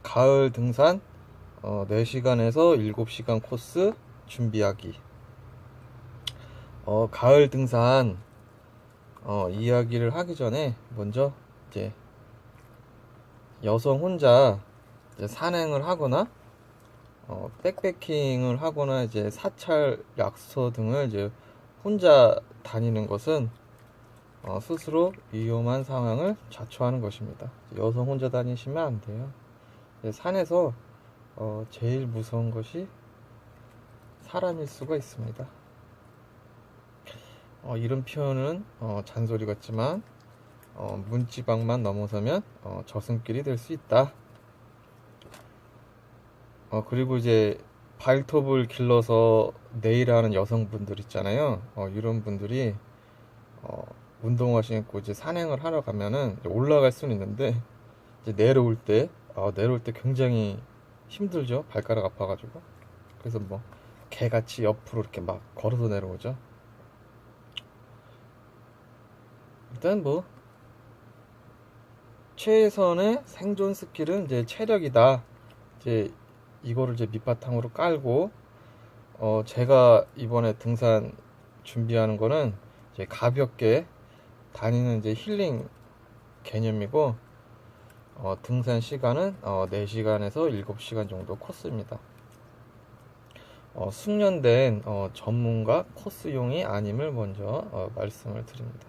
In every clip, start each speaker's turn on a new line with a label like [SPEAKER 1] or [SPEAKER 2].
[SPEAKER 1] 가을 등산 4시간에서 7시간 코스 준비하기. 가을 등산 이야기를 하기 전에 먼저 이제 여성 혼자 이제 산행을 하거나 백패킹을 하거나 이제 사찰 약소 등을 이제 혼자 다니는 것은 스스로 위험한 상황을 자초하는 것입니다. 여성 혼자 다니시면 안 돼요. 산에서 제일 무서운 것이 사람일 수가 있습니다. 이런 표현은 잔소리 같지만 문지방만 넘어서면 저승길이 될 수 있다. 그리고 이제 발톱을 길러서 네일하는 여성분들 있잖아요. 이런 분들이 운동화 신고 이제 산행을 하러 가면은 올라갈 수는 있는데 이제 내려올 때 굉장히 힘들죠. 발가락 아파가지고. 그래서 뭐 개같이 옆으로 이렇게 막 걸어서 내려오죠. 일단 뭐 최선의 생존 스킬은 이제 체력이다. 이제 이거를 이제 밑바탕으로 깔고 제가 이번에 등산 준비하는 거는 이제 가볍게 다니는 이제 힐링 개념이고 등산 시간은 4시간에서 7시간 정도 코스입니다. 숙련된 전문가 코스용이 아님을 먼저 말씀을 드립니다.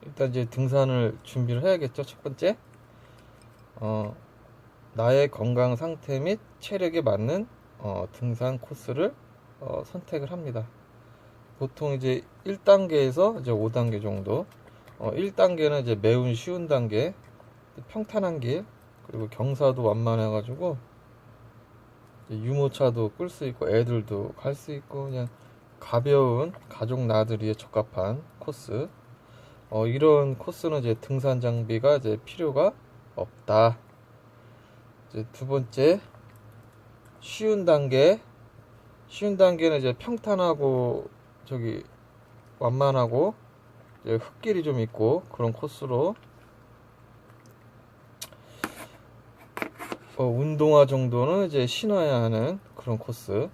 [SPEAKER 1] 일단 이제 등산을 준비를 해야겠죠. 첫 번째, 나의 건강 상태 및 체력에 맞는 등산 코스를 선택을 합니다. 보통 이제 1단계에서 이제 5단계 정도. 1단계는 이제 매우 쉬운 단계, 평탄한 길, 그리고 경사도 완만해가지고 유모차도 끌 수 있고 애들도 갈 수 있고 그냥 가벼운 가족 나들이에 적합한 코스. 이런 코스는 이제 등산 장비가 이제 필요가 없다. 이제 두 번째, 쉬운 단계. 쉬운 단계는 이제 평탄하고 완만하고 이제 흙길이 좀 있고 그런 코스로 운동화 정도는 이제 신어야 하는 그런 코스.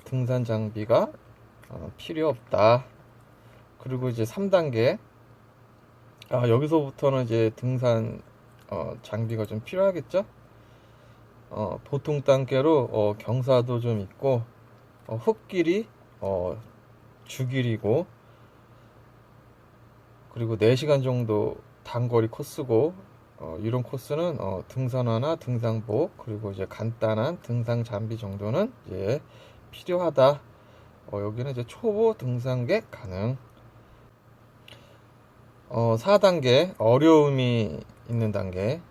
[SPEAKER 1] 등산 장비가 필요 없다. 그리고 이제 3단계. 여기서부터는 이제 등산 장비가 좀 필요하겠죠. 보통 단계로 경사도 좀 있고 흙길이 주길이고 그리고 4시간 정도 단거리 코스고 이런 코스는 등산화나 등산복 그리고 이제 간단한 등산 장비 정도는 이제 필요하다. 여기는 이제 초보 등산객 가능. 4단계 어려움이 있는 단계.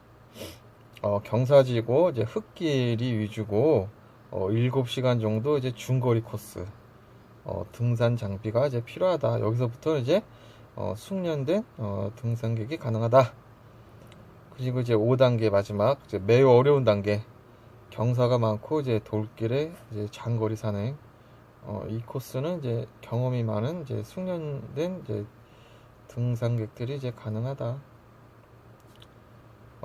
[SPEAKER 1] 경사지고 이제 흙길이 위주고 7시간 정도 이제 중거리 코스. 등산 장비가 이제 필요하다. 여기서부터는 이제 숙련된 등산객이 가능하다. 그리고 이제 5단계 마지막 이제 매우 어려운 단계. 경사가 많고 이제 돌길에 이제 장거리 산행. 이 코스는 이제 경험이 많은 이제 숙련된 이제 등산객들이 이제 가능하다.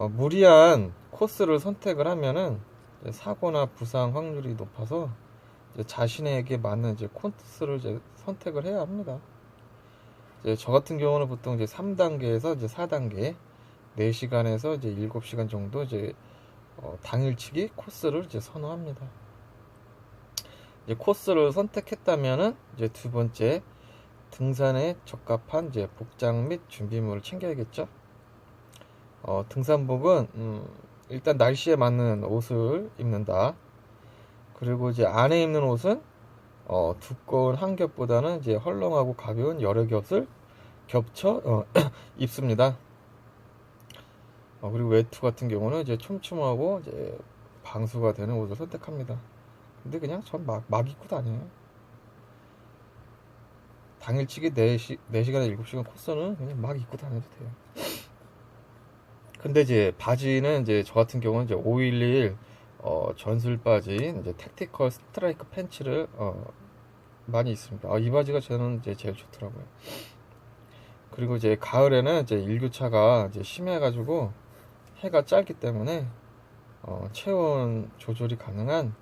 [SPEAKER 1] 무리한 코스를 선택을 하면은 사고나 부상 확률이 높아서 자신에게 맞는 이제 코스를 이제 선택을 해야 합니다. 이제 저 같은 경우는 보통 이제 3단계에서 이제 4단계 4시간에서 이제 7시간 정도 이제 당일치기 코스를 이제 선호합니다. 이제 코스를 선택했다면은 이제 두 번째 등산에 적합한 이제 복장 및 준비물을 챙겨야겠죠. 등산복은 일단 날씨에 맞는 옷을 입는다. 그리고 이제 안에 입는 옷은 두꺼운 한 겹보다는 이제 헐렁하고 가벼운 여러 겹을 겹쳐 입습니다. 그리고 외투 같은 경우는 이제 촘촘하고 이제 방수가 되는 옷을 선택합니다. 근데 그냥 전 막 입고 다녀요. 당일치기 4시간에 7시간 코스는 그냥 막 입고 다녀도 돼요. 근데 이제 바지는 이제 저 같은 경우는 이제 511 전술 바지 이제 택티컬 스트라이크 팬츠를 많이 있습니다. 이 바지가 저는 이제 제일 좋더라고요. 그리고 이제 가을에는 이제 일교차가 이제 심해가지고 해가 짧기 때문에 체온 조절이 가능한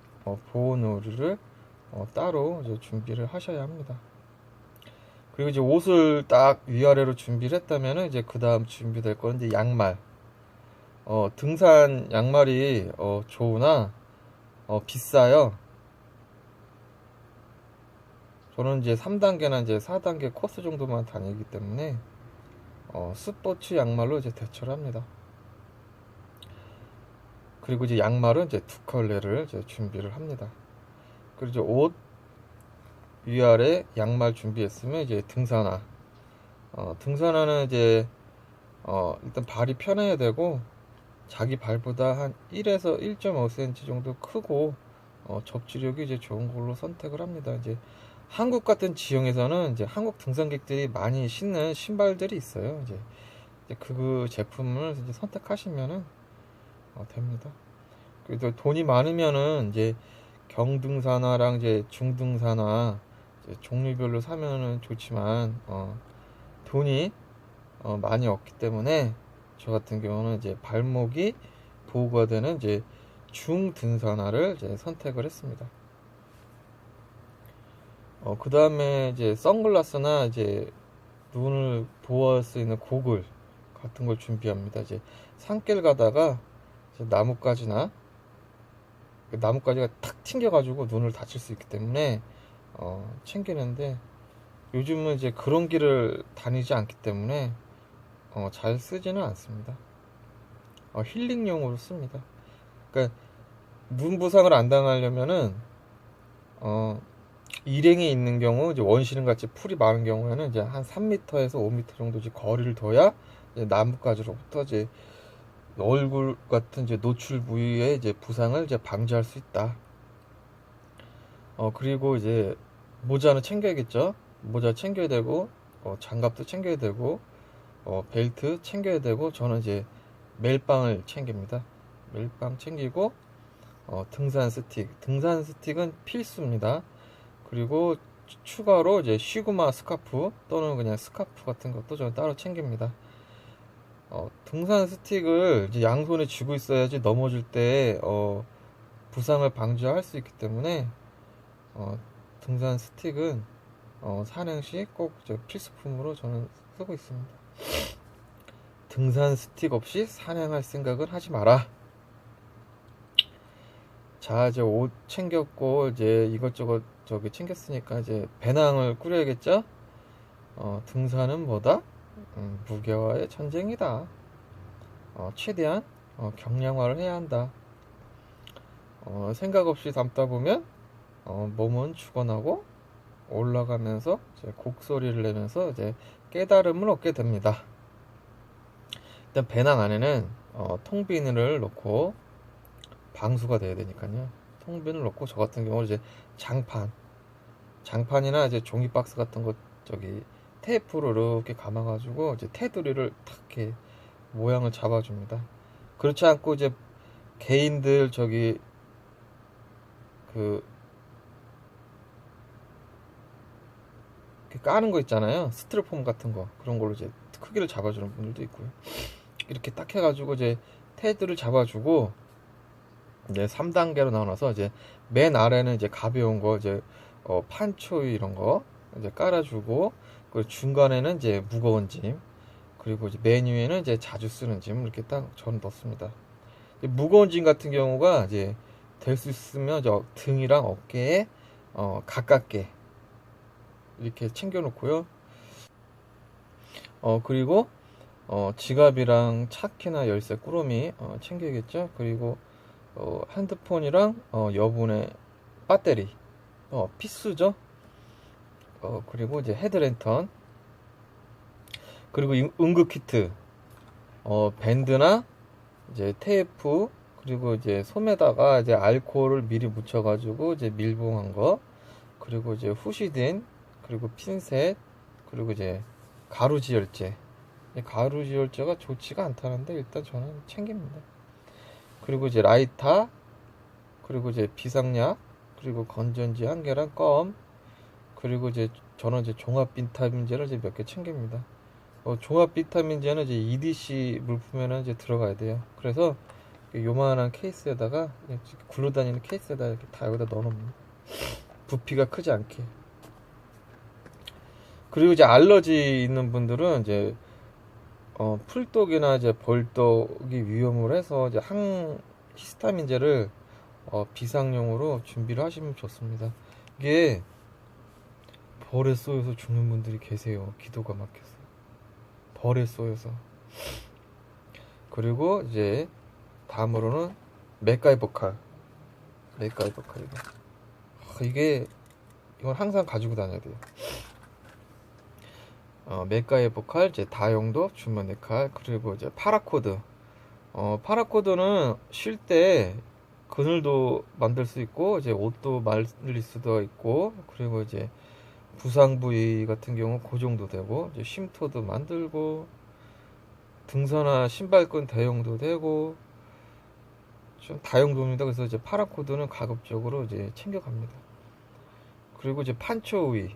[SPEAKER 1] 보온 의류를 따로 이제 준비를 하셔야 합니다. 그리고 이제 옷을 딱 위아래로 준비를 했다면은 이제 그 다음 준비될 건 이제 양말. 등산 양말이 좋으나 비싸요. 저는 이제 3단계나 이제 4단계 코스 정도만 다니기 때문에 스포츠 양말로 이제 대처를 합니다. 그리고 이제 양말은 이제 두 컬레를 이제 준비를 합니다. 그리고 이제 옷 위아래 양말 준비했으면 이제 등산화. 등산화는 이제 일단 발이 편해야 되고 자기 발보다 한 1에서 1.5cm 정도 크고 접지력이 이제 좋은 걸로 선택을 합니다. 이제 한국 같은 지형에서는 이제 한국 등산객들이 많이 신는 신발들이 있어요. 이제 그 제품을 이제 선택하시면은 됩니다. 그래도 돈이 많으면은 이제 경등산화랑 이제 중등산화 이제 종류별로 사면은 좋지만 돈이 많이 없기 때문에 저 같은 경우는 이제 발목이 보호가 되는 이제 중등산화를 이제 선택을 했습니다. 그 다음에 이제 선글라스나 이제 눈을 보호할 수 있는 고글 같은 걸 준비합니다. 이제 산길 가다가 이제 나뭇가지가 탁 튕겨가지고 눈을 다칠 수 있기 때문에 챙기는데 요즘은 이제 그런 길을 다니지 않기 때문에 잘 쓰지는 않습니다. 힐링용으로 씁니다. 그러니까 눈 부상을 안 당하려면은 일행이 있는 경우 이제 원시름 같이 풀이 많은 경우에는 이제 한 3m에서 5m 정도 이제 거리를 둬야 이제 나뭇가지로부터 이제 얼굴 같은 이제 노출 부위에 이제 부상을 이제 방지할 수 있다. 그리고 이제 모자는 챙겨야겠죠. 모자 챙겨야 되고 장갑도 챙겨야 되고 벨트 챙겨야 되고 저는 이제 멜빵을 챙깁니다. 멜빵 챙기고 등산 스틱은 필수입니다. 그리고 추가로 이제 시그마 스카프 또는 그냥 스카프 같은 것도 저는 따로 챙깁니다. 등산 스틱을 이제 양손에 쥐고 있어야지 넘어질 때 부상을 방지할 수 있기 때문에 등산 스틱은 산행 시 꼭 필수품으로 저는 쓰고 있습니다. 등산 스틱 없이 산행할 생각은 하지 마라. 자, 이제 옷 챙겼고 이제 이것저것 챙겼으니까 이제 배낭을 꾸려야겠죠? 등산은 뭐다? 무게와의 전쟁이다. 최대한 경량화를 해야 한다. 생각 없이 담다 보면 몸은 죽어나고 올라가면서 이제 곡소리를 내면서 이제 깨달음을 얻게 됩니다. 일단 배낭 안에는 통비닐을 넣고 방수가 돼야 되니까요. 통비닐 넣고 저 같은 경우는 이제 장판이나 이제 종이 박스 같은 거 테이프로 이렇게 감아가지고 이제 테두리를 탁 이렇게 모양을 잡아줍니다. 그렇지 않고 이제 개인들 까는 거 있잖아요. 스티로폼 같은 거 그런 걸로 이제 크기를 잡아주는 분들도 있고요. 이렇게 딱 해가지고 이제 테두리를 잡아주고 이제 3단계로 나눠서 이제 맨 아래는 이제 가벼운 거 이제 판초이 이런 거 이제 깔아주고 그리고 중간에는 이제 무거운 짐 그리고 이제 맨 위에는 이제 자주 쓰는 짐 이렇게 딱 전 넣습니다. 무거운 짐 같은 경우가 이제 될 수 있으면 등이랑 어깨에 가깝게 이렇게 챙겨 놓고요. 그리고 지갑이랑 차키나 열쇠 꾸러미 챙겨야겠죠. 그리고 핸드폰이랑 여분의 배터리 필수죠. 그리고 이제 헤드랜턴 그리고 응급 키트 밴드나 이제 테이프 그리고 이제 솜에다가 이제 알코올을 미리 묻혀가지고 이제 밀봉한 거 그리고 이제 후시딘 그리고 핀셋 그리고 이제 가루지혈제 가루지혈제가 좋지가 않다는데 일단 저는 챙깁니다. 그리고 이제 라이터 그리고 이제 비상약 그리고 건전지 한 개랑 껌 그리고 이제 저는 이제 종합 비타민제를 이제 몇 개 챙깁니다. 종합 비타민제는 이제 EDC 물품에는 이제 들어가야 돼요. 그래서 요만한 케이스에다가 굴러다니는 케이스에다 이렇게 다 여기다 넣어놓습니다. 부피가 크지 않게. 그리고 이제 알러지 있는 분들은 이제 풀독이나 이제 벌독이 위험을 해서 이제 히스타민제를 비상용으로 준비를 하시면 좋습니다. 이게 벌에 쏘여서 죽는 분들이 계세요. 기도가 막혀서 벌에 쏘여서. 그리고 이제 다음으로는 맥가이버 칼 이건 항상 가지고 다녀야 돼요. 맥가이버 칼, 이제 다용도, 주머니 칼, 그리고 이제 파라코드. 파라코드는 쉴 때 그늘도 만들 수 있고, 이제 옷도 말릴 수도 있고, 그리고 이제 부상 부위 같은 경우 고정도 되고, 이제 쉼터도 만들고, 등산화 신발끈 대용도 되고, 좀 다용도입니다. 그래서 이제 파라코드는 가급적으로 이제 챙겨갑니다. 그리고 이제 판초 위,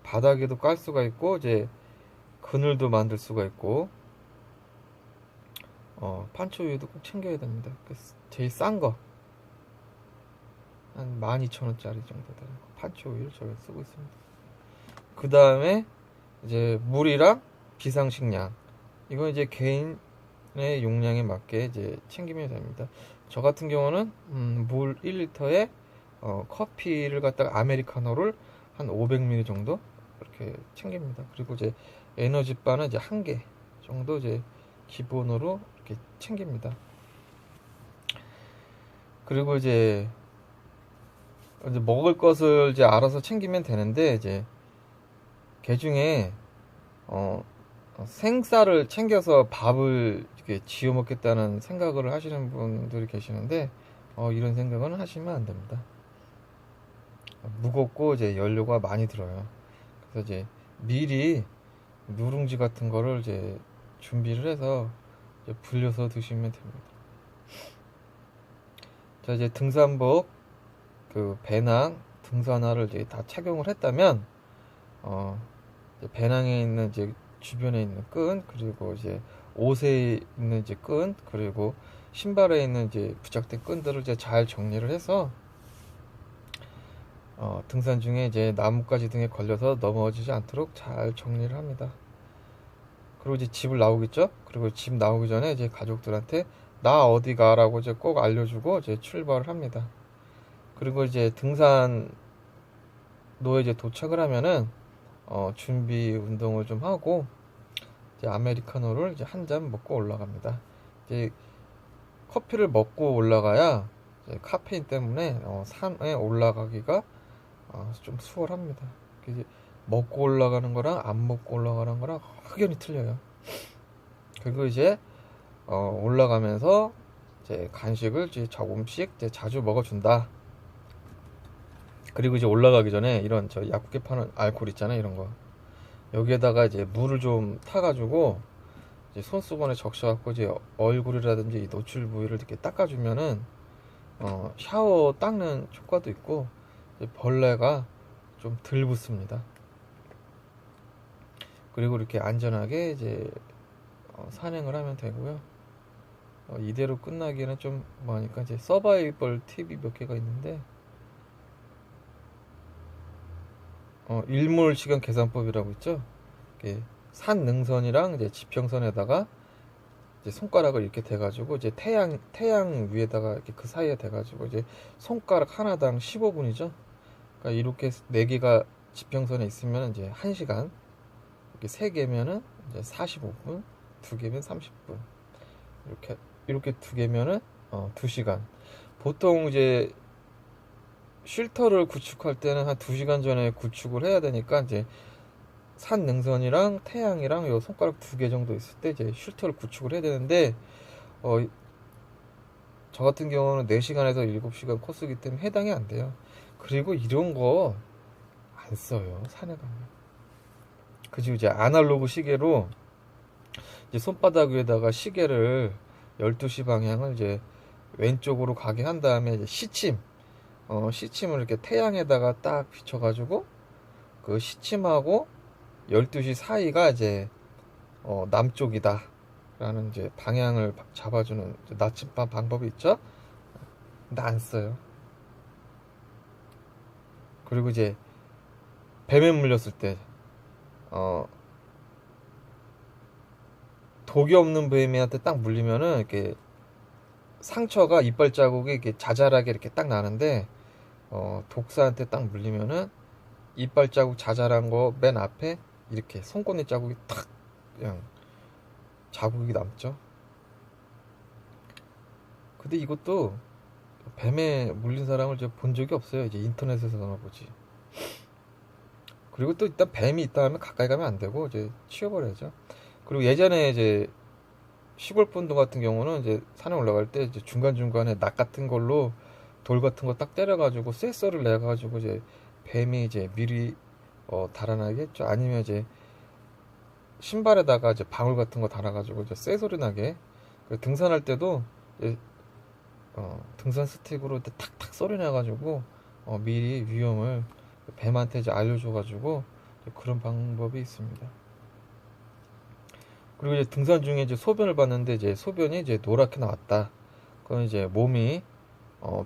[SPEAKER 1] 바닥에도 깔 수가 있고, 이제 그늘도 만들 수가 있고, 판초 위도 꼭 챙겨야 됩니다. 제일 싼 거, 한 12,000원짜리 정도 되는 판초 위를 저희가 쓰고 있습니다. 그 다음에 이제 물이랑 비상식량, 이건 이제 개인의 용량에 맞게 이제 챙기면 됩니다. 저 같은 경우는 물 1리터에 커피를 갖다가 아메리카노를 한 500ml 정도 이렇게 챙깁니다. 그리고 이제 에너지바는 이제 1개 정도 이제 기본으로 이렇게 챙깁니다. 그리고 이제 먹을 것을 이제 알아서 챙기면 되는데, 이제 개 중에 생쌀을 챙겨서 밥을 이렇게 지어 먹겠다는 생각을 하시는 분들이 계시는데, 이런 생각은 하시면 안 됩니다. 무겁고 이제 연료가 많이 들어요. 그래서 이제 미리 누룽지 같은 거를 이제 준비를 해서 이제 불려서 드시면 됩니다. 자, 이제 등산복, 배낭, 등산화를 이제 다 착용을 했다면, 이제 배낭에 있는 이제 주변에 있는 끈, 그리고 이제 옷에 있는 이제 끈, 그리고 신발에 있는 이제 부착된 끈들을 이제 잘 정리를 해서 등산 중에 이제 나뭇가지 등에 걸려서 넘어지지 않도록 잘 정리를 합니다. 그리고 이제 집을 나오겠죠? 그리고 집 나오기 전에 이제 가족들한테 나 어디 가라고 이제 꼭 알려주고 이제 출발을 합니다. 그리고 이제 등산로에 이제 도착을 하면은 준비 운동을 좀 하고 이제 아메리카노를 이제 한 잔 먹고 올라갑니다. 이제 커피를 먹고 올라가야 이제 카페인 때문에 산에 올라가기가 좀 수월합니다. 이제 먹고 올라가는 거랑 안 먹고 올라가는 거랑 확연히 틀려요. 그리고 이제 올라가면서 이제 간식을 이제 조금씩 이제 자주 먹어준다. 그리고 이제 올라가기 전에 이런 저 약국에 파는 알코올 있잖아요, 이런 거. 여기에다가 이제 물을 좀 타가지고 이제 손수건에 적셔갖고 이제 얼굴이라든지 이 노출 부위를 이렇게 닦아주면은 샤워 닦는 효과도 있고 벌레가 좀 덜 붙습니다. 그리고 이렇게 안전하게 이제 산행을 하면 되고요. 이대로 끝나기에는 좀 뭐하니까 이제 서바이벌 팁이 몇 개가 있는데, 일몰 시간 계산법이라고 있죠. 산 능선이랑 이제 지평선에다가 이제 손가락을 이렇게 대가지고 이제 태양 위에다가 이렇게 그 사이에 대가지고 이제 손가락 하나당 15분이죠. 그러니까 이렇게 4개가 지평선에 있으면 이제 1시간, 이렇게 3개면은 이제 45분, 2개면 30분, 이렇게 2개면은 2시간. 보통 이제 쉴터를 구축할 때는 한 2시간 전에 구축을 해야 되니까 이제 산 능선이랑 태양이랑 요 손가락 2개 정도 있을 때 이제 쉴터를 구축을 해야 되는데, 저 같은 경우는 4시간에서 7시간 코스기 때문에 해당이 안 돼요. 그리고 이런 거 안 써요, 산에 가면. 그리고 이제 아날로그 시계로 이제 손바닥 위에다가 시계를 12시 방향을 이제 왼쪽으로 가게 한 다음에 이제 시침을 이렇게 태양에다가 딱 비춰가지고 시침하고 12시 사이가 이제 남쪽이다, 라는 이제 방향을 잡아주는 나침반 방법이 있죠. 근데 안 써요. 그리고 이제 뱀에 물렸을 때 독이 없는 뱀한테 딱 물리면은 이렇게 상처가 이빨 자국이 이렇게 자잘하게 이렇게 딱 나는데 독사한테 딱 물리면은 이빨 자국 자잘한 거 맨 앞에 이렇게 손꼬니 자국이 탁 그냥 자국이 남죠. 근데 이것도 뱀에 물린 사람을 제가 본 적이 없어요. 이제 인터넷에서나 보지. 그리고 또 일단 뱀이 있다 하면 가까이 가면 안 되고 이제 치워버려야죠. 그리고 예전에 이제 시골 분들 같은 경우는 이제 산에 올라갈 때 이제 중간중간에 낙 같은 걸로 돌 같은 거 딱 때려가지고 쇳소리를 내가지고 이제 뱀이 이제 미리 달아나게 했죠. 아니면 이제 신발에다가 이제 방울 같은 거 달아가지고 이제 쇳소리 나게. 등산할 때도 이제 등산 스틱으로 이렇게 탁탁 소리 내가지고 미리 위험을 뱀한테 이제 알려줘가지고 그런 방법이 있습니다. 그리고 이제 등산 중에 이제 소변을 봤는데 이제 소변이 이제 노랗게 나왔다. 그건 이제 몸이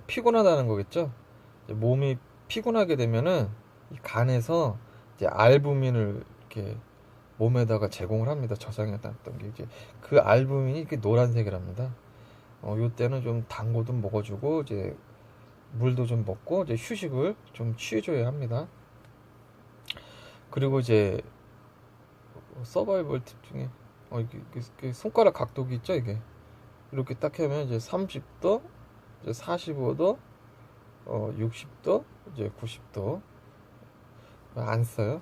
[SPEAKER 1] 피곤하다는 거겠죠. 이제 몸이 피곤하게 되면은 이 간에서 이제 알부민을 이렇게 몸에다가 제공을 합니다. 저장해놨던 게 이제 그 알부민이 이렇게 노란색이랍니다. 요때는 좀 단 거 좀 먹어주고 이제 물도 좀 먹고 이제 휴식을 좀 취해줘야 합니다. 그리고 이제 서바이벌 팁 중에 이게 손가락 각도기 있죠. 이게 이렇게 딱 하면 이제 30도, 이제 45도, 60도, 이제 90도 안 써요.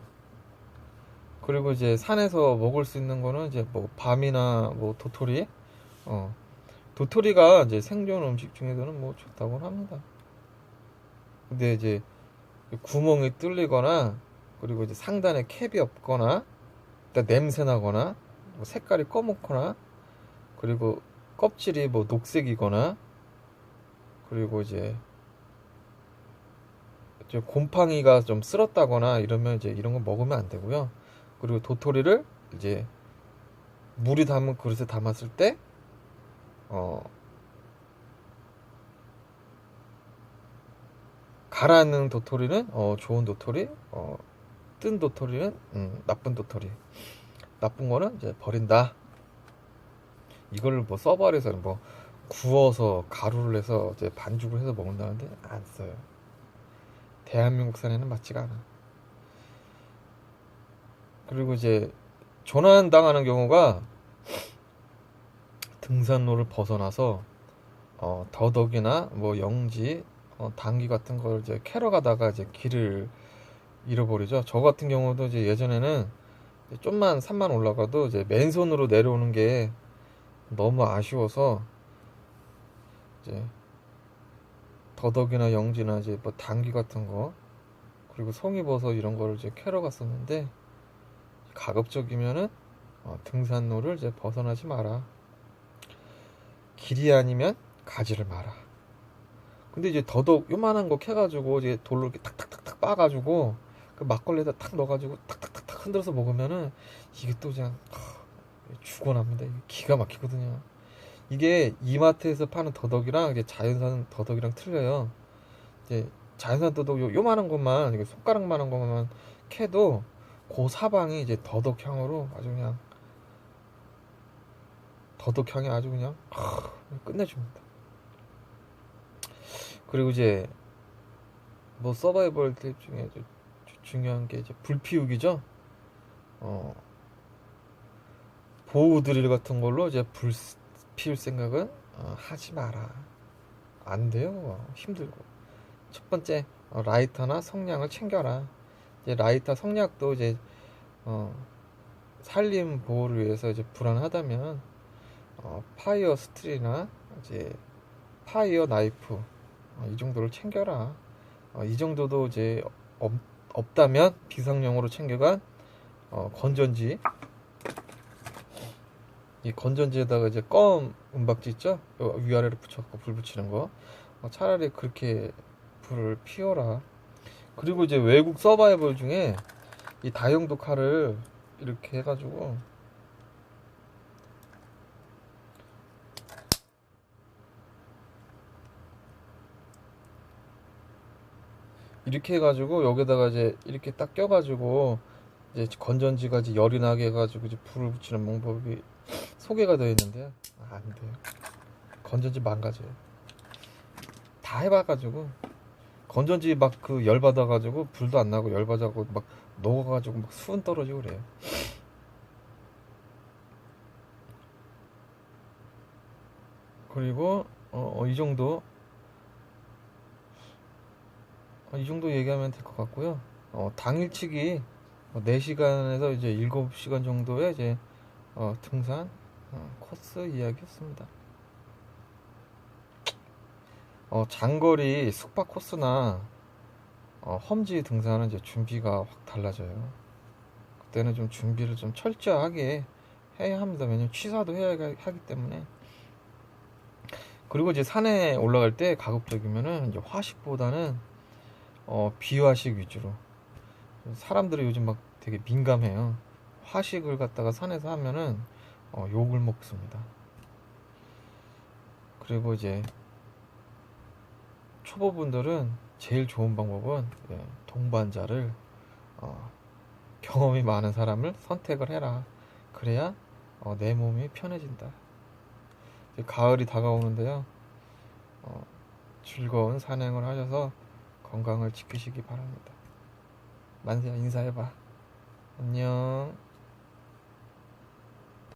[SPEAKER 1] 그리고 이제 산에서 먹을 수 있는 거는 이제 뭐 밤이나 뭐 도토리, 도토리가 이제 생존 음식 중에서는 뭐 좋다고 합니다. 근데 이제 구멍이 뚫리거나 그리고 이제 상단에 캡이 없거나 냄새 나거나 뭐 색깔이 검은거나 그리고 껍질이 뭐 녹색이거나 그리고 이제 곰팡이가 좀 쓸었다거나 이러면 이제 이런 거 먹으면 안 되고요. 그리고 도토리를 이제 물이 담은 그릇에 담았을 때 가라앉는 도토리는 좋은 도토리, 뜬 도토리는 나쁜 도토리. 나쁜 거는 이제 버린다. 이거를 뭐 서버에서는 뭐 구워서 가루를 해서 이제 반죽을 해서 먹는다는데 안 써요. 대한민국 산에는 맞지가 않아. 그리고 이제 조난 당하는 경우가 등산로를 벗어나서 더덕이나 뭐 영지, 당귀 같은 걸 이제 캐러 가다가 이제 길을 잃어버리죠. 저 같은 경우도 이제 예전에는 좀만 산만 올라가도 이제 맨손으로 내려오는 게 너무 아쉬워서 이제 더덕이나 영지나 이제 뭐 당귀 같은 거 그리고 송이버섯 이런 거를 이제 캐러 갔었는데 가급적이면은 등산로를 이제 벗어나지 마라. 길이 아니면 가지를 마라. 근데 이제 더덕 요만한 거 캐가지고 이제 돌로 이렇게 탁탁탁탁 빻아가지고 그 막걸리에다 탁 넣어가지고 탁탁탁탁 흔들어서 먹으면은 이게 또 그냥 죽어납니다. 이게 기가 막히거든요. 이게 이마트에서 파는 더덕이랑 이제 자연산 더덕이랑 틀려요. 이제 자연산 더덕 요만한 것만 이게 손가락만한 것만 캐도 그 사방이 이제 더덕 향으로 아주 그냥 더덕 향이 아주 그냥 끝내줍니다. 그리고 이제 뭐 서바이벌 팁 중에 중요한 게 이제 불 피우기죠. 보호 드릴 같은 걸로 이제 불 피울 생각은 하지 마라. 안 돼요. 힘들고. 첫 번째 라이터나 성냥을 챙겨라. 이제 라이터 성냥도 이제 산림 보호를 위해서 이제 불안하다면 파이어 스틸이나 이제 파이어 나이프 이 정도를 챙겨라. 이 정도도 이제 없다면 비상용으로 챙겨간 건전지. 이 건전지에다가 이제 껌 은박지 있죠? 위아래로 붙여갖고 불 붙이는 거. 차라리 그렇게 불을 피워라. 그리고 이제 외국 서바이벌 중에 이 다용도 칼을 이렇게 해가지고 이렇게 해가지고 여기다가 이제 이렇게 딱 껴가지고 이제 건전지가 이제 열이 나게 해가지고 이제 불을 붙이는 방법이 소개가 되어 있는데요. 안 돼요. 건전지 망가져요. 다 해봐가지고 건전지 막 그 열 받아가지고 불도 안 나고 열 받아가지고 막 녹아가지고 막 수은 떨어지고 그래요. 그리고 이 정도 이 정도 얘기하면 될 것 같고요. 당일치기 4시간에서 이제 7시간 정도의 이제 등산 코스 이야기였습니다. 장거리 숙박 코스나 험지 등산은 이제 준비가 확 달라져요. 그때는 좀 준비를 좀 철저하게 해야 합니다. 왜냐면 취사도 해야 하기 때문에. 그리고 이제 산에 올라갈 때 가급적이면은 이제 화식보다는 비화식 위주로. 사람들이 요즘 막 되게 민감해요. 화식을 갖다가 산에서 하면은 욕을 먹습니다. 그리고 이제 초보분들은 제일 좋은 방법은 동반자를 경험이 많은 사람을 선택을 해라. 그래야 내 몸이 편해진다. 이제 가을이 다가오는데요. 즐거운 산행을 하셔서 건강을 지키시기 바랍니다. 만세야 인사해봐. 안녕.